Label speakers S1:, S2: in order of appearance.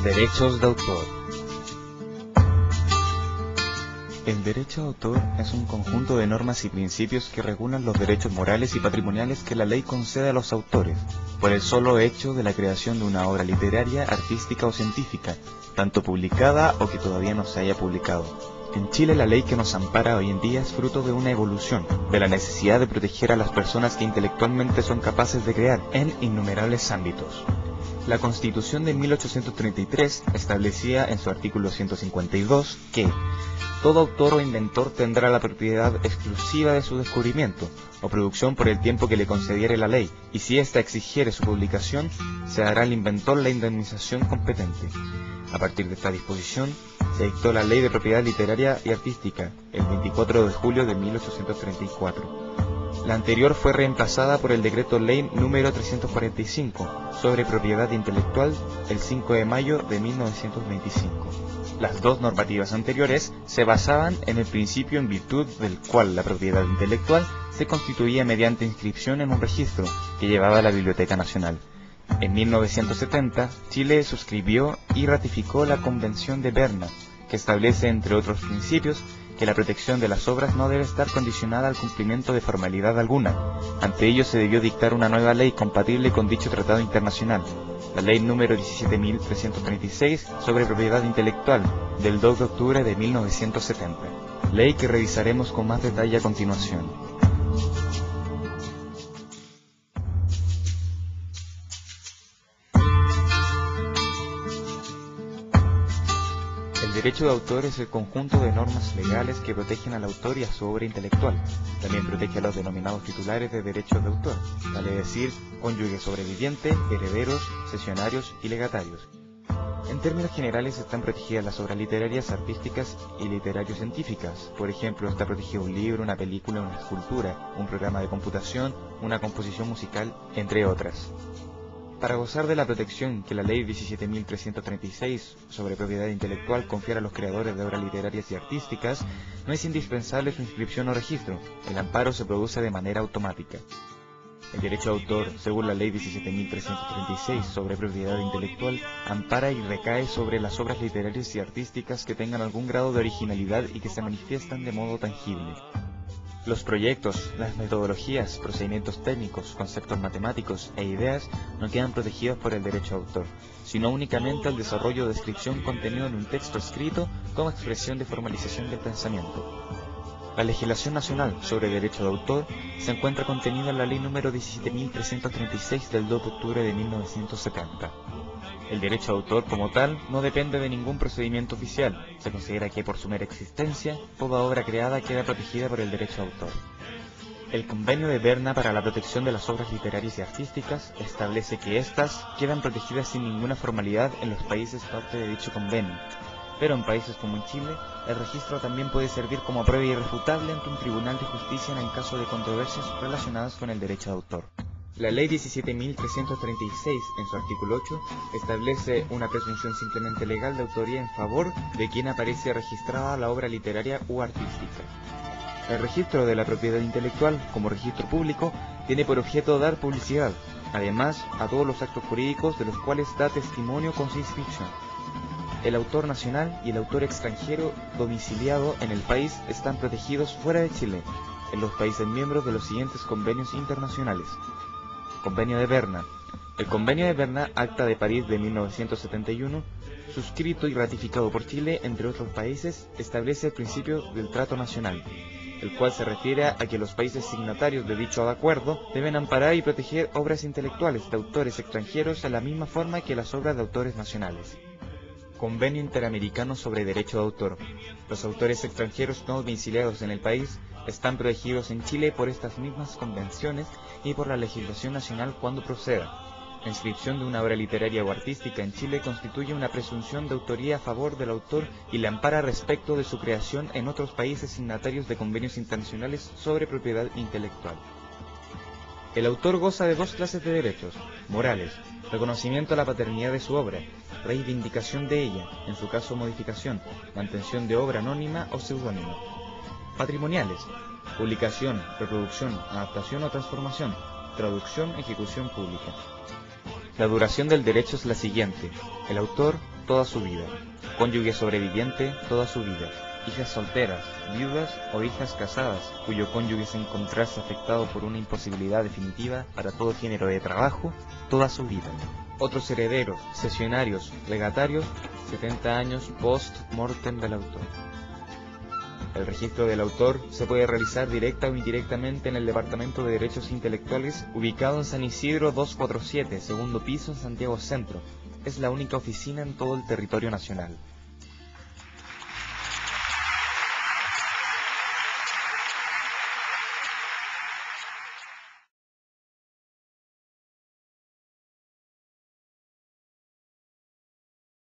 S1: Derechos de autor. El derecho de autor es un conjunto de normas y principios que regulan los derechos morales y patrimoniales que la ley concede a los autores, por el solo hecho de la creación de una obra literaria, artística o científica, tanto publicada o que todavía no se haya publicado. En Chile la ley que nos ampara hoy en día es fruto de una evolución, de la necesidad de proteger a las personas que intelectualmente son capaces de crear en innumerables ámbitos. La Constitución de 1833 establecía en su artículo 152 que todo autor o inventor tendrá la propiedad exclusiva de su descubrimiento o producción por el tiempo que le concediere la ley, y si ésta exigiere su publicación, se dará al inventor la indemnización competente. A partir de esta disposición, se dictó la Ley de Propiedad Literaria y Artística, el 24 de julio de 1834. La anterior fue reemplazada por el Decreto Ley número 345, sobre propiedad intelectual, el 5 de mayo de 1925. Las dos normativas anteriores se basaban en el principio en virtud del cual la propiedad intelectual se constituía mediante inscripción en un registro que llevaba la Biblioteca Nacional. En 1970, Chile suscribió y ratificó la Convención de Berna, que establece, entre otros principios, que la protección de las obras no debe estar condicionada al cumplimiento de formalidad alguna. Ante ello se debió dictar una nueva ley compatible con dicho tratado internacional, la Ley número 17.336 sobre propiedad intelectual, del 2 de octubre de 1970, ley que revisaremos con más detalle a continuación. El derecho de autor es el conjunto de normas legales que protegen al autor y a su obra intelectual. También protege a los denominados titulares de derechos de autor, vale decir, cónyuge sobreviviente, herederos, cesionarios y legatarios. En términos generales están protegidas las obras literarias, artísticas y literario-científicas. Por ejemplo, está protegido un libro, una película, una escultura, un programa de computación, una composición musical, entre otras. Para gozar de la protección que la Ley 17.336 sobre propiedad intelectual confiere a los creadores de obras literarias y artísticas, no es indispensable su inscripción o registro. El amparo se produce de manera automática. El derecho de autor, según la Ley 17.336 sobre propiedad intelectual, ampara y recae sobre las obras literarias y artísticas que tengan algún grado de originalidad y que se manifiestan de modo tangible. Los proyectos, las metodologías, procedimientos técnicos, conceptos matemáticos e ideas no quedan protegidos por el derecho de autor, sino únicamente el desarrollo o descripción contenido en un texto escrito como expresión de formalización del pensamiento. La legislación nacional sobre derecho de autor se encuentra contenida en la Ley número 17.336 del 2 de octubre de 1970. El derecho de autor como tal no depende de ningún procedimiento oficial. Se considera que por su mera existencia, toda obra creada queda protegida por el derecho de autor. El Convenio de Berna para la protección de las obras literarias y artísticas establece que éstas quedan protegidas sin ninguna formalidad en los países parte de dicho convenio. Pero en países como en Chile, el registro también puede servir como prueba irrefutable ante un tribunal de justicia en el caso de controversias relacionadas con el derecho de autor. La Ley 17.336, en su artículo 8, establece una presunción simplemente legal de autoría en favor de quien aparece registrada la obra literaria u artística. El registro de la propiedad intelectual, como registro público, tiene por objeto dar publicidad, además, a todos los actos jurídicos de los cuales da testimonio con su inscripción. El autor nacional y el autor extranjero domiciliado en el país están protegidos fuera de Chile, en los países miembros de los siguientes convenios internacionales. Convenio de Berna. El Convenio de Berna, Acta de París de 1971, suscrito y ratificado por Chile, entre otros países, establece el principio del trato nacional, el cual se refiere a que los países signatarios de dicho acuerdo deben amparar y proteger obras intelectuales de autores extranjeros de la misma forma que las obras de autores nacionales. Convenio Interamericano sobre Derecho de Autor. Los autores extranjeros no domiciliados en el país están protegidos en Chile por estas mismas convenciones y por la legislación nacional cuando proceda. La inscripción de una obra literaria o artística en Chile constituye una presunción de autoría a favor del autor y le ampara respecto de su creación en otros países signatarios de convenios internacionales sobre propiedad intelectual. El autor goza de dos clases de derechos: morales, reconocimiento a la paternidad de su obra, reivindicación de ella, en su caso modificación, mantención de obra anónima o seudónima; patrimoniales, publicación, reproducción, adaptación o transformación, traducción, ejecución pública. La duración del derecho es la siguiente: el autor, toda su vida; cónyuge sobreviviente, toda su vida; hijas solteras, viudas o hijas casadas, cuyo cónyuge se encontrase afectado por una imposibilidad definitiva para todo género de trabajo, toda su vida; otros herederos, cesionarios, legatarios, 70 años post-mortem del autor. El registro del autor se puede realizar directa o indirectamente en el Departamento de Derechos Intelectuales, ubicado en San Isidro 247, segundo piso, en Santiago Centro. Es la única oficina en todo el territorio nacional.